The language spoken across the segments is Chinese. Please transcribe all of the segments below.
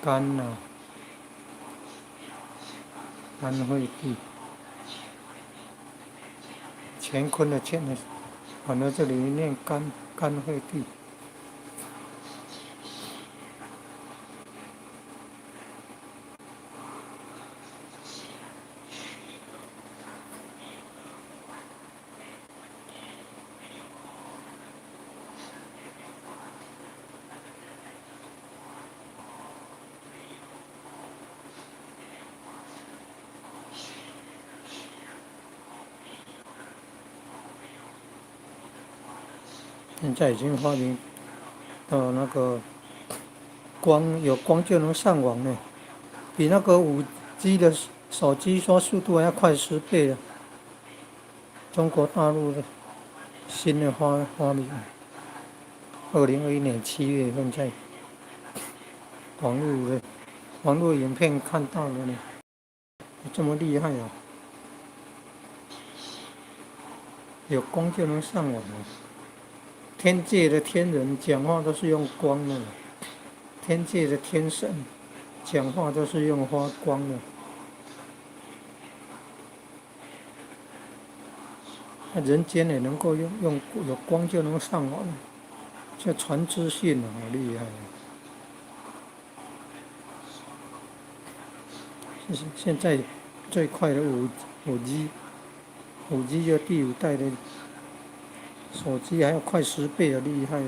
干啊，干惠帝，乾坤的乾呢，反正这里念干惠帝。现在已经发明到那个有光就能上网呢，比那个5G 的手机说速度还要快10倍了。中国大陆的新的发明，2021年7月份在网络影片看到了呢，这么厉害啊！有光就能上网了。天界的天人讲话都是用光的，天界的天神讲话都是用发光的。那人间也能够用有光就能上网，这传资讯好厉害！现在最快的5G 就第5代的手机还要快10倍的厉害。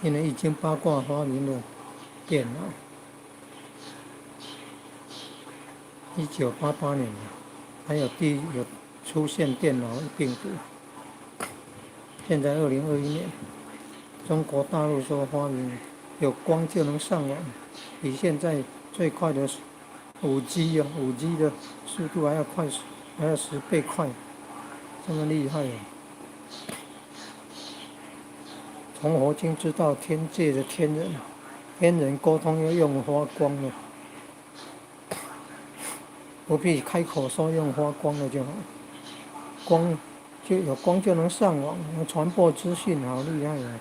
因为易经八卦发明了电脑，1988年还有出现电脑病毒。现在2021年，中国大陆说发明有光就能上网，比现在最快的5G 的速度还要10倍快，这么厉害啊！从佛经知道天界的天人沟通要用发光的，不必开口说用发光的就好，有光就能上网，传播资讯，好厉害啊！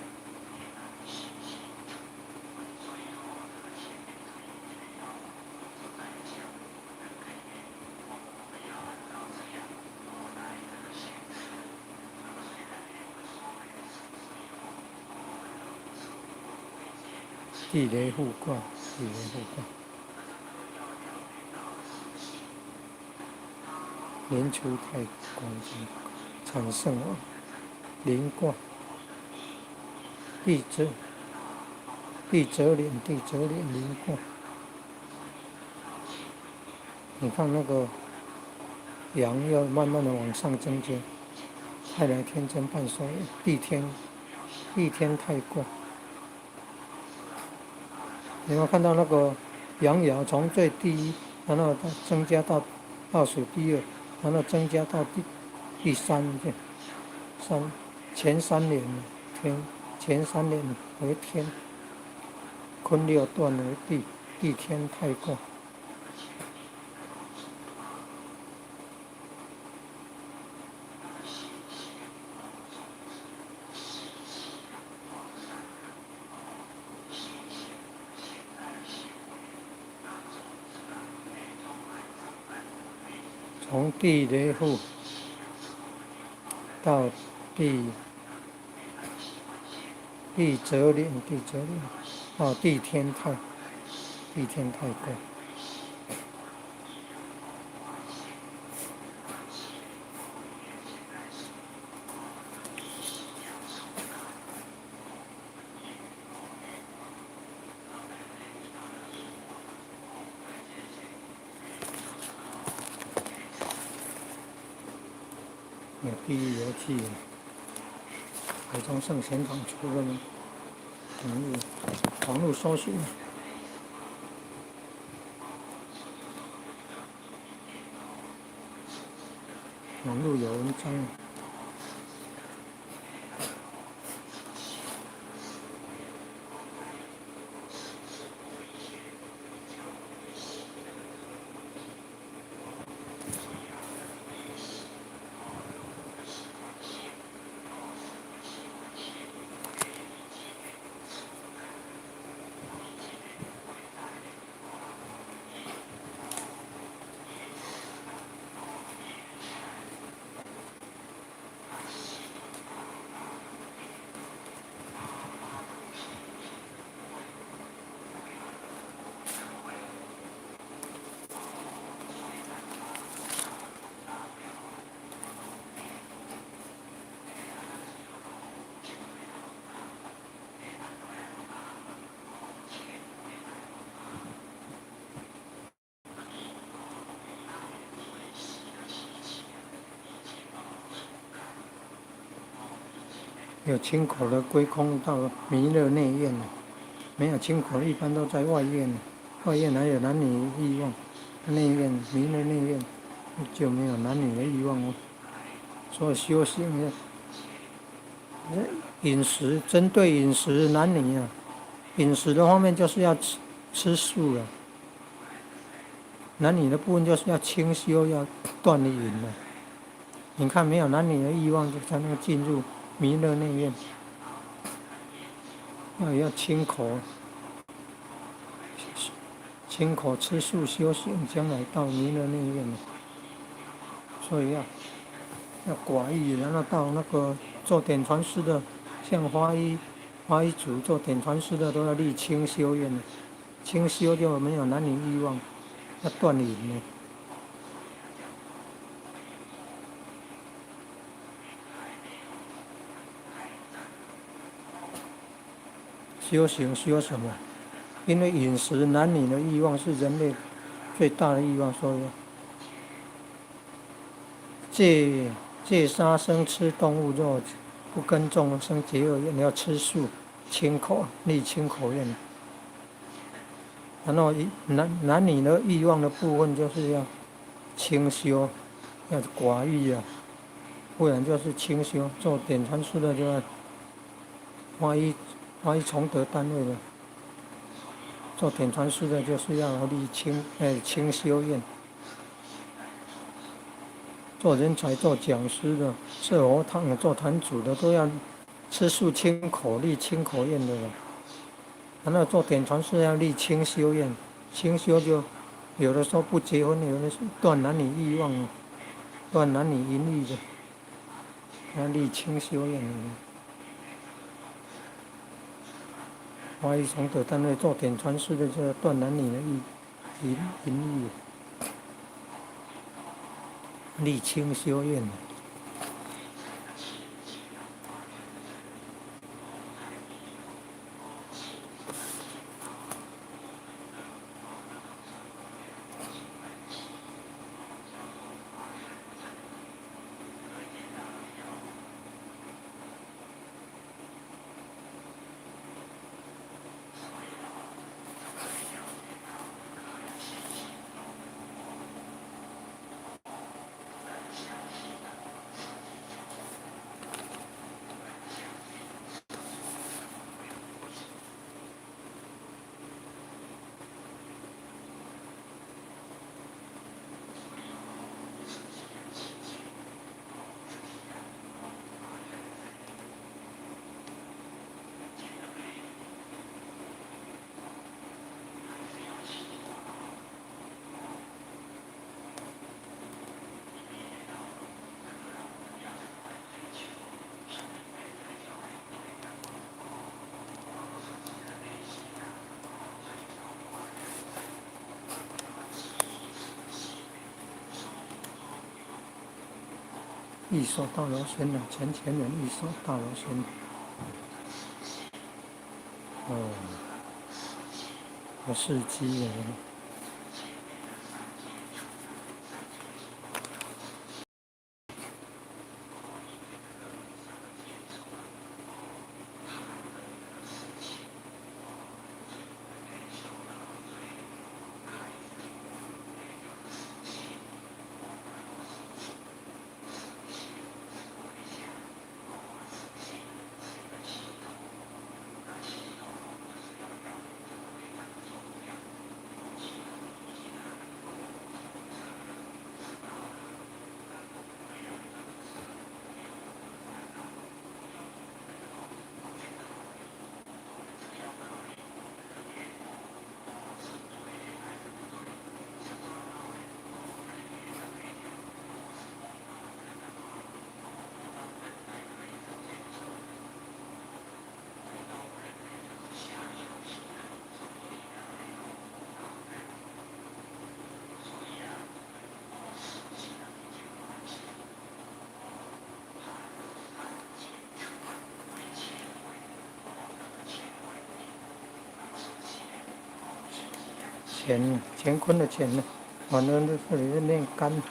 地雷互挂，年初太光机产生了连挂，地折连连挂。你看那个阳要慢慢的往上增加，太来天真半说地天太过。你有看到那个阳爻从最低，然后增加到倒数第2，然后增加到第3，前3年天，前3年为天，坤6断为地天太过。从地雷户到地折连到地天太过。有地狱游记，台中圣贤堂出了网络搜寻，网络有文章。有清口的归空到弥勒内院了，没有清口的一般都在外院。外院还有男女欲望，内院弥勒内院就没有男女的欲望哦。所以修行饮食针对饮食男女啊，饮食的方面就是要吃素了，男女的部分就是要清修，要断饮了。你看没有男女的欲望，就才能进入弥勒内院。要清口，清口吃素修行，将来到弥勒内院了。所以要寡欲，然后到那个做点传师的，像花衣族做点传师的都要立清修院了。清修就没有男女欲望，要断饮了。修行修什么？因为饮食男女的欲望是人类最大的欲望，所以戒杀生，吃动物肉，不跟众生结恶缘，你要吃素，清口，立清口愿。然后男女的欲望的部分就是要清修，要寡欲啊，不然就是清修。做点传师的就要花一崇德单位的，做点传师的就是要立清修愿。做人才、做讲师的、设佛堂的、做坛主的，都要吃素清口，立清口愿的了。然后做点传师要立清修愿，清修就有的时候不结婚，有的是断男女欲望，断男女淫欲的，要立清修愿的。华一崇德单位做点传师的，就要断男女的淫欲，立清修愿。一手大罗旋了，前人一手大罗旋。有事机了。乾坤的乾呢，反正这里是念干。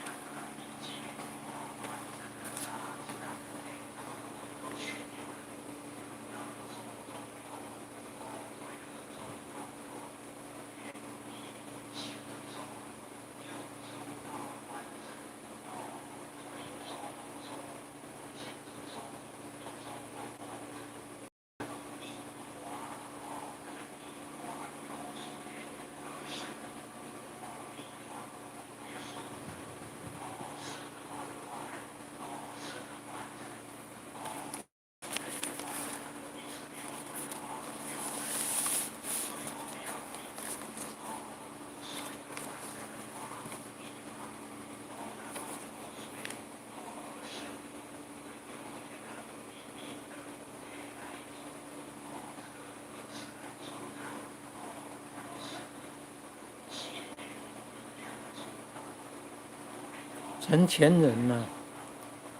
成前人呐、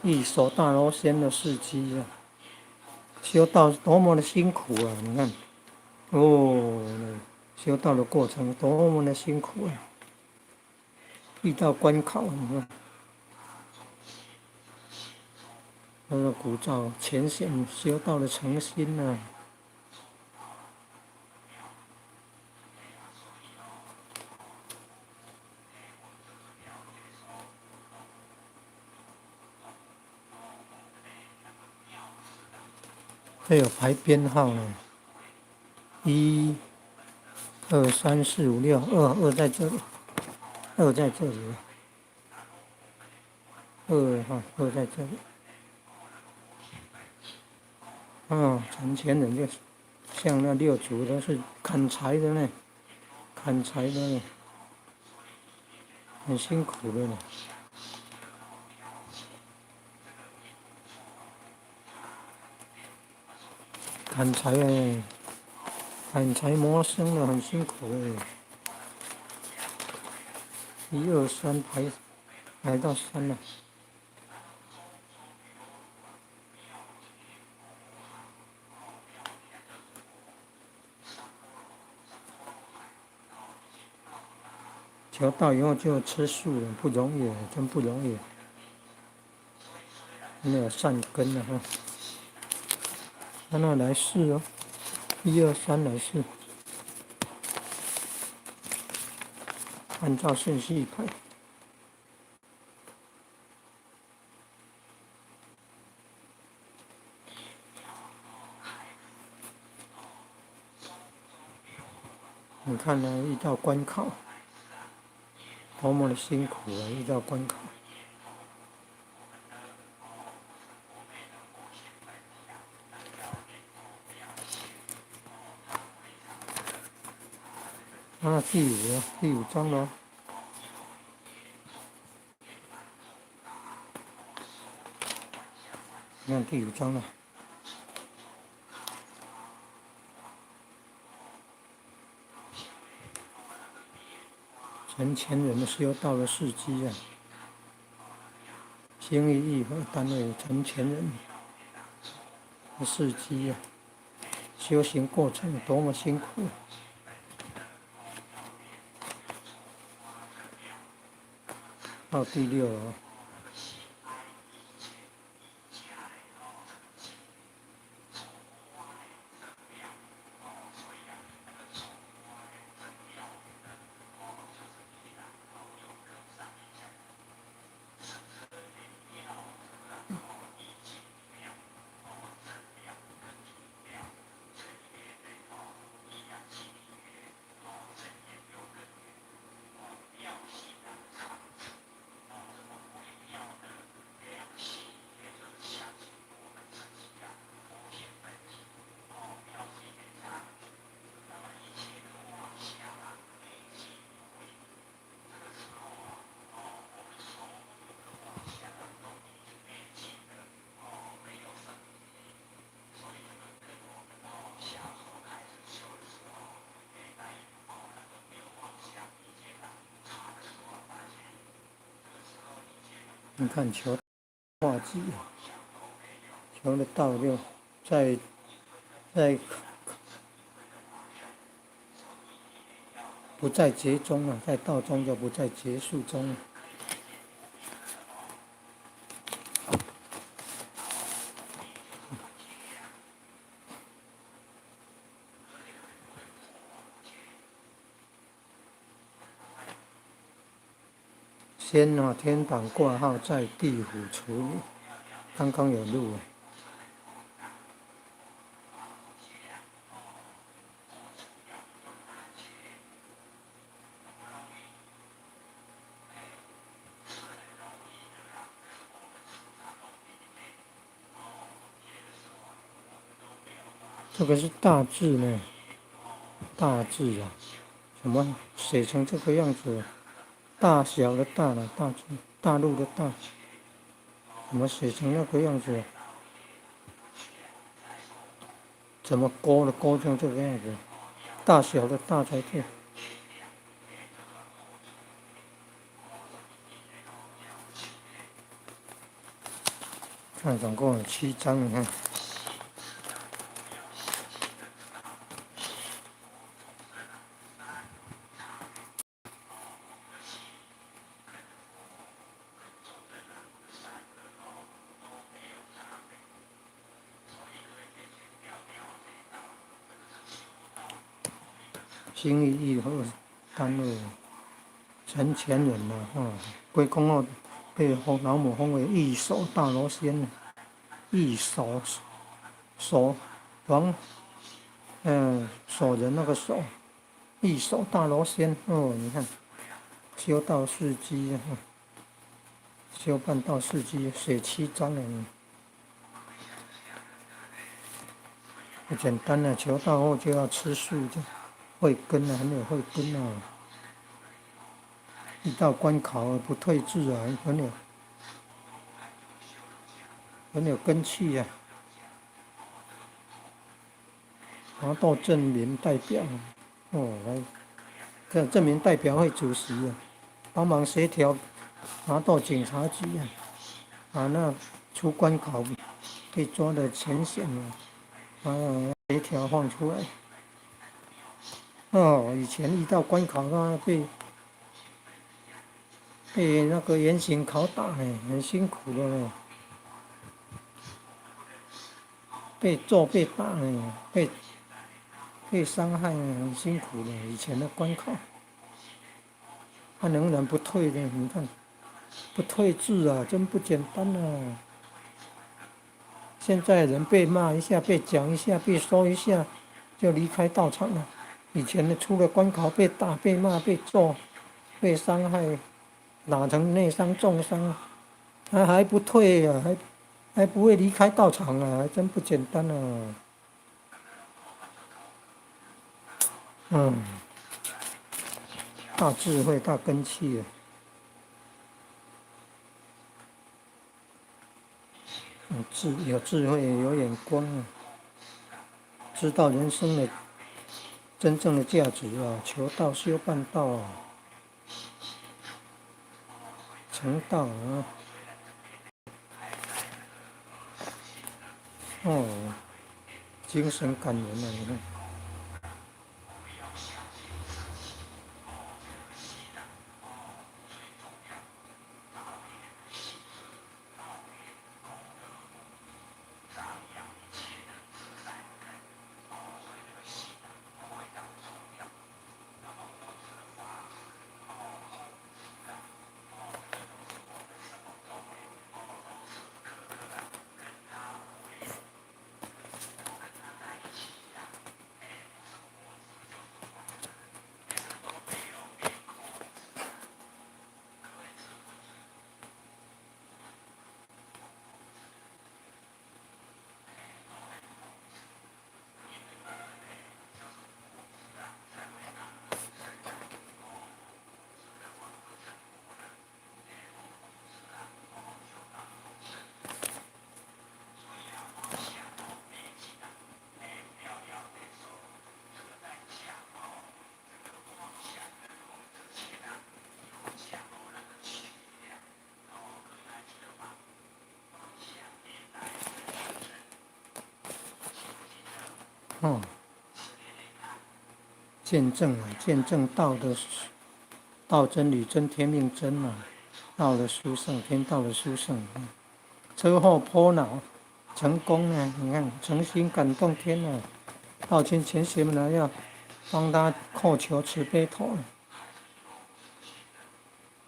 一手大罗仙的事迹啊，修道多么的辛苦啊！你看，哦，修道的过程多么的辛苦啊！遇到关考，你看，那个古照浅显修道的诚心啊！这有排编号呢，1、2、3、4、5、6，二在这里，二在这里，二在这里。成前人就像那6组都是砍柴的呢，砍柴的呢，很辛苦的呢。砍柴哎，砍柴磨生的很辛苦哎。1、2、3排到3了。求道以后就吃素了，不容易，真不容易。没有善根了哈。那来试哦，1、2、3来试，按照顺序排。你看呢，遇到关考，多么的辛苦啊！遇到关考。第五章了。你看第5章了。成前人的修道的事迹啊，心意义和单位成前人的事迹啊，修行过程多么辛苦。到第6了。你看求化技，求的道就在不在结中了，在道中就不在结束中了。先天榜挂号在地府处理，刚刚有录了。这个是大字呢，大字啊，怎么写成这个样子？大小的大了，大字，大陆的大，怎么写成那个样子？怎么勾的勾成这个样子？大小的大才对。看总共有7张，你看。心意义后单位陈前人呐，归公后被老母封为义守大罗仙，义守守王，守人那个守，义守大罗仙你看修道事迹修办道事迹写7章了，不简单了，求道后就要吃素的。慧根啊，很有慧根啊！遇到关考不退志啊，很有根气啊！拿到证明代表来，这证明代表会主席啊，帮忙协调拿到警察局啊，那出关考被抓的前线协调放出来。以前遇到关考被那个严刑拷打很辛苦的被揍被打被伤害很辛苦的。以前的关考，他仍然不退的，你看不退志啊，真不简单啊！现在人被骂一下，被讲一下，被说一下，就离开道场了。以前的出了关考被打、被骂、被揍、被伤害，打成内伤、重伤，还不退啊，还不会离开道场啊，还真不简单啊！大智慧、大根气啊！有智慧、有眼光啊，知道人生的真正的价值啊，求道、修办道啊，成道啊！精神感人啊！你看。见证啊，见证道真理真天命真啊，到了殊胜天，到了殊胜。车祸剖脑成功啊！你看，诚心感动天啊！道亲前贤们呢要帮他叩求慈悲头。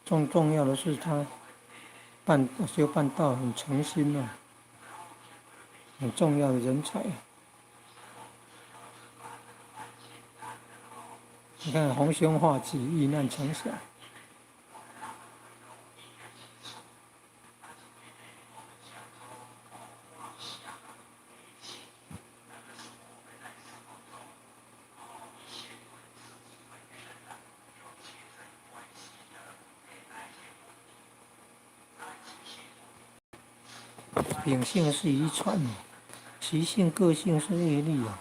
重要的是他修办道很诚心啊，很重要的人才。你看洪凶化吉，遇难成祥。秉性是遗传，习性个性是业力啊。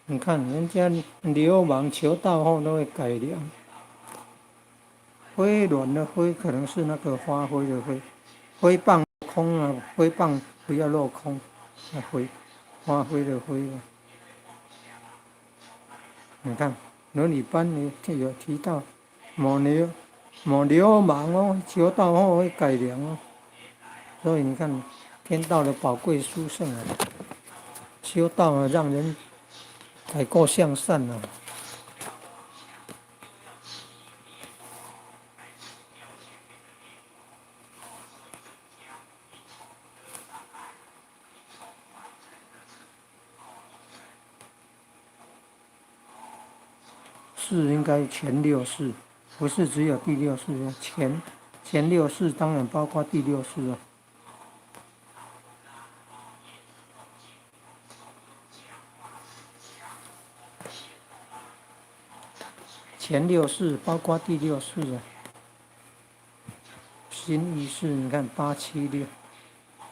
你看人家流氓求道后都会改良，挥卵的挥可能是那个发挥的挥，挥棒空啊，挥棒不要落空，那挥发挥的挥啊。你看伦理班里有提到某流氓哦，求道后会改良哦，所以你看天道的宝贵殊胜啊，修道啊让人改过向善啊。世应该前六世，不是只有第六世啊，前六世当然包括第六世啊。前六世包括第六世啊。心意识你看876，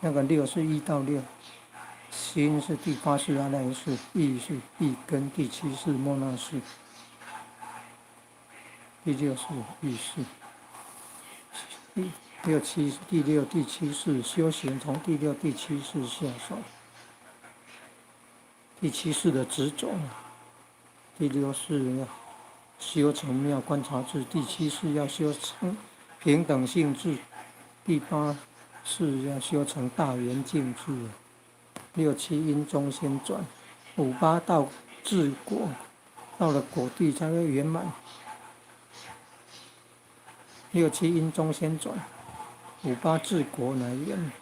那个6是1到6，心是第8世阿赖耶识，意是意根，第7世莫那识，第6是意识，第六、第7世修行从第6、第7世下手，第7世的执着，第6世要修成妙观察智，第7世要修成平等性智，第8世要修成大圆净智，6、7因中先转，5、8到治果，到了果地才会圆满。6、7因中先转，5、8治果乃圆。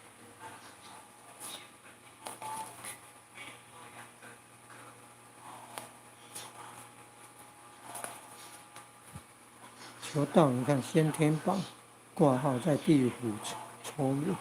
求道，你看先天榜挂号在第5抽月。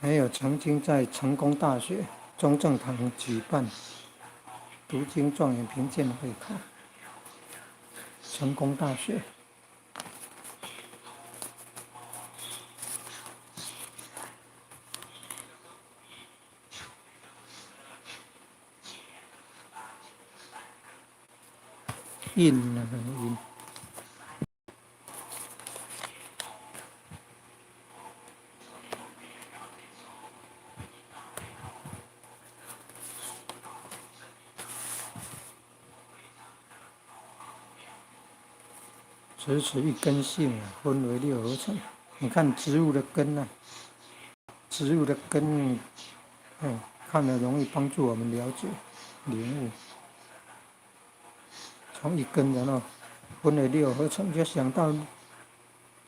还有曾经在成功大学中正堂举办读经状元评鉴会考，成功大学。印那个印。只此一根性分为6合成。你看植物的根啊，植物的根，看了容易帮助我们了解领悟。从一根然后分为六合成，就想到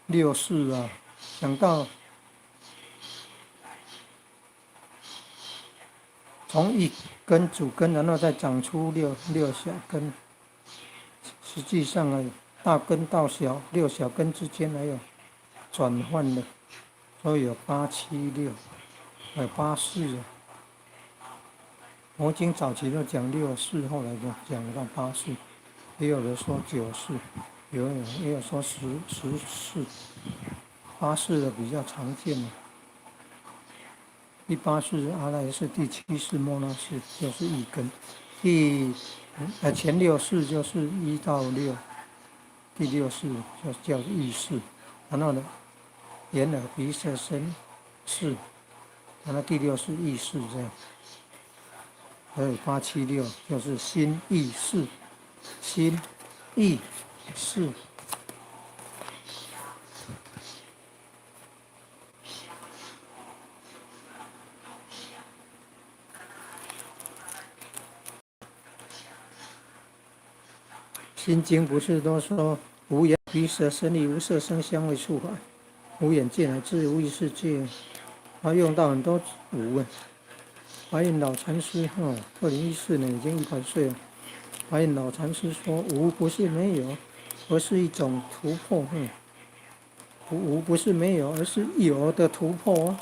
六世啊，想到从一根主根，然后再长出六小根。实际上啊，大根到六小根之间还有转换的，所以有8、7、6，还有8世啊。佛经早期都讲6世，后来就讲到8世，也有人说9世，也有说10世，8世的比较常见的。第8世阿赖耶识，第7世末那识就是一根，前6世就是1到6，第6世就叫意识，然后呢，眼耳鼻舌身识，然后第6是意识这样。还有8、7、6就是心意识，心意识。心经不是都说无眼鼻舌身意无色声香味触法，无眼界乃至无意识界，他用到很多无啊。华严老禅师2014年已经100岁了。华严老禅师说，无不是没有，而是一种突破。无不是没有，而是有的突破啊。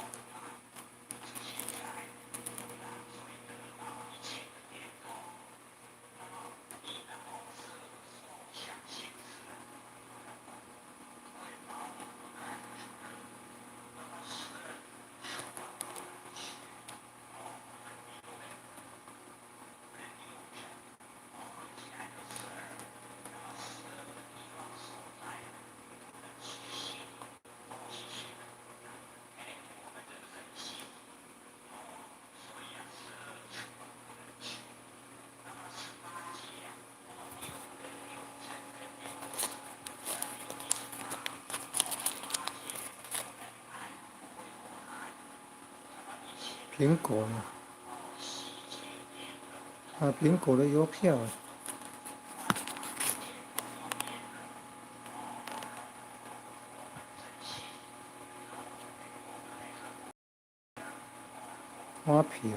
苹果苹果的邮票，花瓶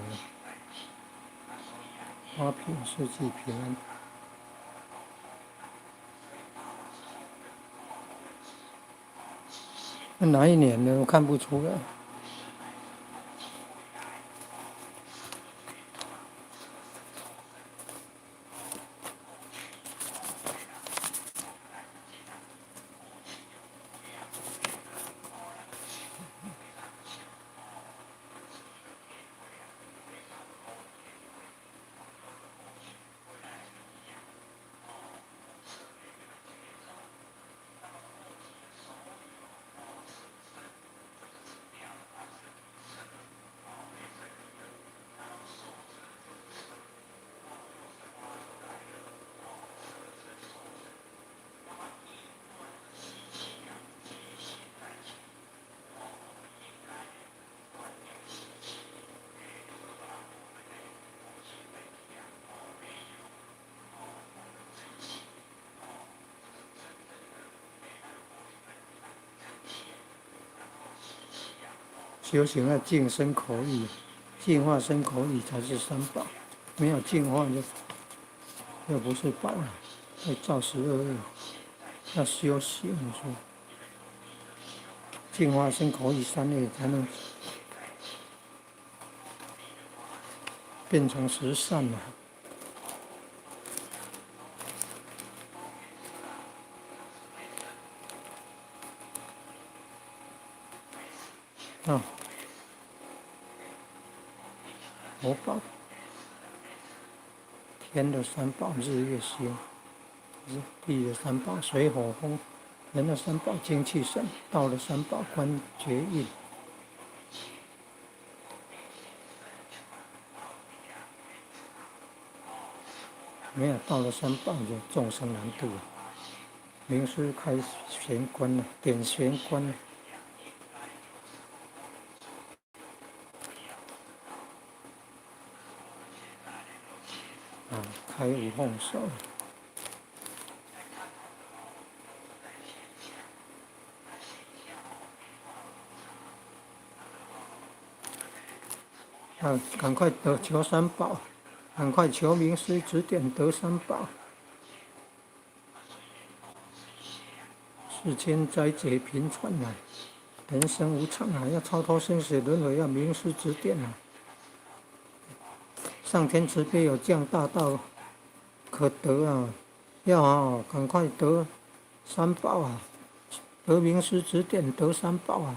世纪平安。那哪一年的我看不出来。修行要净身口意，净化身口意才是三宝，没有净化就不是宝了，会造12恶。要修行，说净化身口意3业才能变成10善了。佛宝，天的3宝，日月星；地的3宝，水火风；人的3宝，精气神；道的3宝，观觉印。没有道的3宝，就众生难度了。名师开玄关了，点玄关了。开无缝手。赶快得求三宝，赶快求名师指点得三宝。世间灾劫频传啊，人生无常啊，要超脱生死轮回，要名师指点啊。上天慈悲有降大道可得啊，要赶快得三宝啊，得名师指点得三宝啊，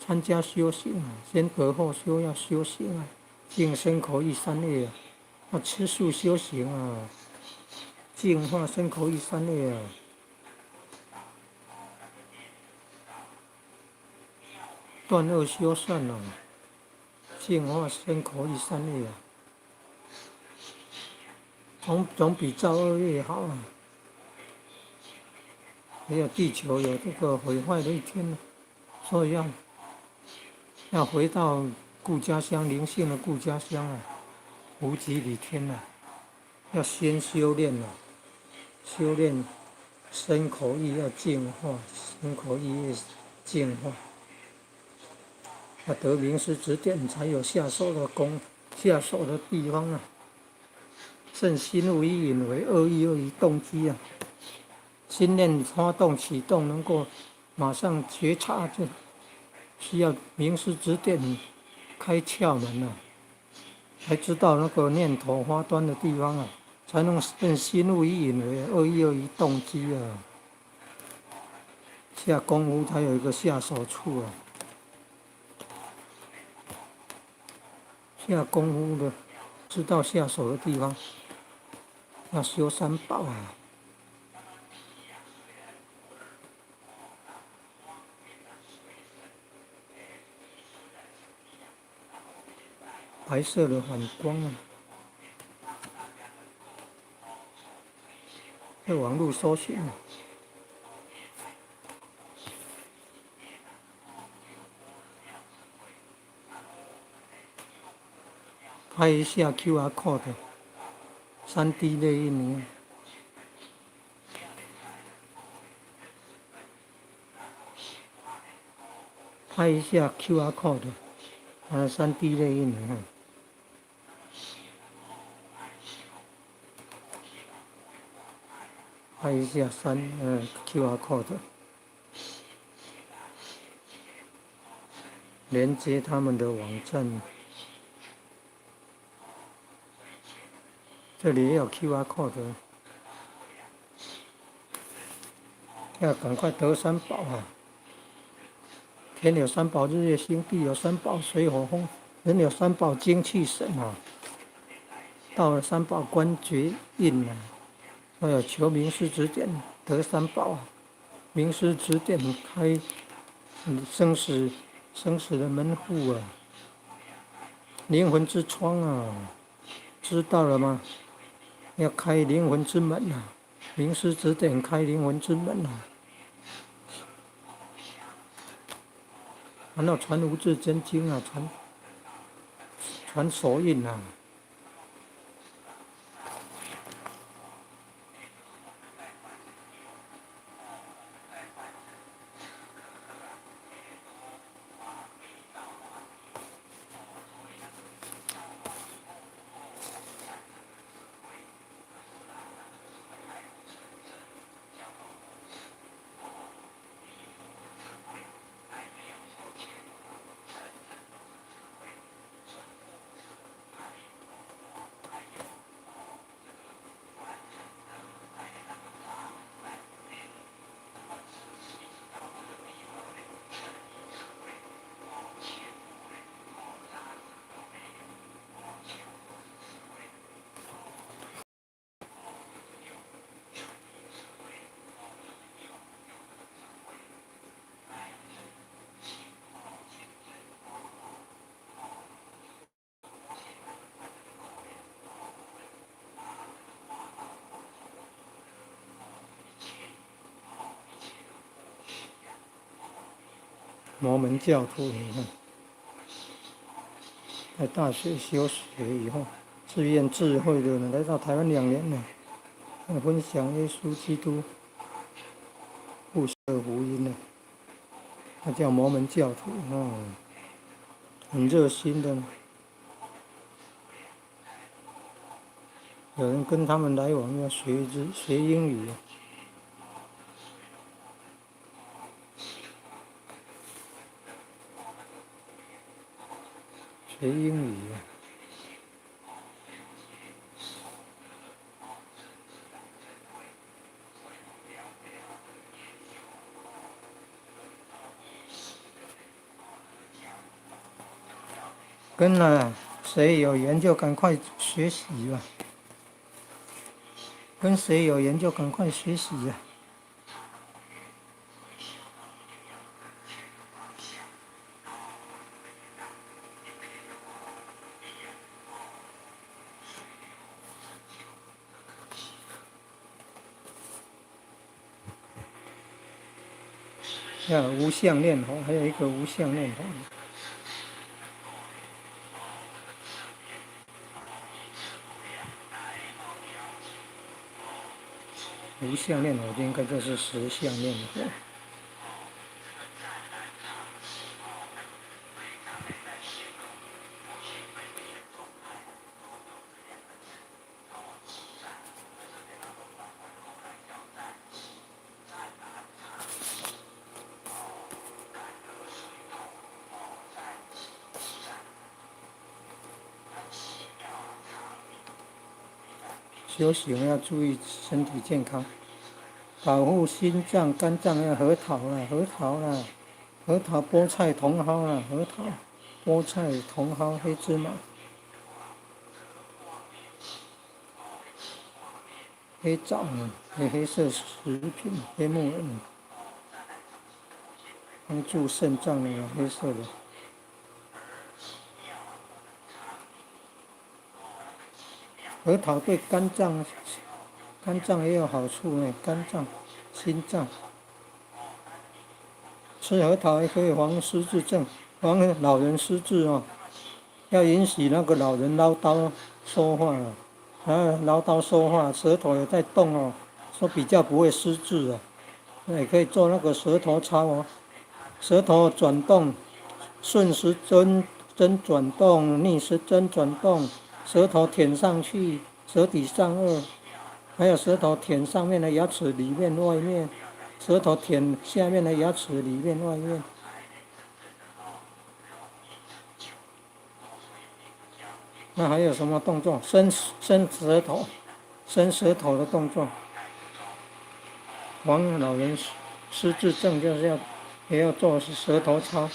参加修行啊，先得后修要修行啊，净身口意三业啊，要吃素修行啊，净化身口意三业啊。断恶修善啊，净化身口意三业啊，总比造恶业好啊。没有地球有这个毁坏的一天了，所以要回到故家乡，灵性的故家乡啊，无极里天啊，要先修炼啊，修炼身口意要净化，身口意净化。要得名师指点，才有下手的下手的地方啊。正心无一引为，恶意又一动机啊。心念发动启动，能够马上觉察，就需要名师指点，开窍门啊，才知道那个念头发端的地方啊，才能正心无一引为，恶意又一动机啊。下功夫才有一个下手处啊。下功夫的，知道下手的地方，要修三宝啊。白色的反光啊，在网络搜寻啊。拍一下 QR code， 3D 列印。拍一下 QR code， 3D 列印。拍一下QR code， 连接他们的网站。这里也有 QR code， 要赶快得三宝啊！天有三宝，日月星，地有三宝，水火风；人有三宝，精气神啊。到了三宝关绝印啊，还有求名师指点得三宝啊，名师指点开生死的门户啊，灵魂之窗啊，知道了吗？要开灵魂之门啊，名师指点开灵魂之门啊。然后传无字真经啊，传手印啊。摩门教徒，你看，在大学修学以后，自愿智慧的人来到台湾2年了，分享耶稣基督复兴的福音呢。他叫摩门教徒很热心的。有人跟他们来往要学英语。学英语跟谁有缘就赶快学习吧。跟谁有缘就赶快学习啊。要无相念佛，还有一个无相念佛。无相念佛应该就是实相念佛。修行要注意身体健康，保护心脏、肝脏要核桃啦，核桃、菠菜、茼蒿啦，核桃、菠菜、茼蒿、黑芝麻、黑枣黑色食品、黑木耳，帮助肾脏的黑色的。核桃对肝脏也有好处呢，肝脏、心脏。吃核桃还可以防失智症，防老人失智要允许那个老人唠叨说话唠叨说话，舌头也在动说比较不会失智也可以做那个舌头操舌头转动，顺时针转动，逆时针转动。舌头舔上去，舌底上颚，还有舌头舔上面的牙齿里面外面，舌头舔下面的牙齿里面外面。那还有什么动作？伸舌头的动作。防老人失智症就是也要做舌头操。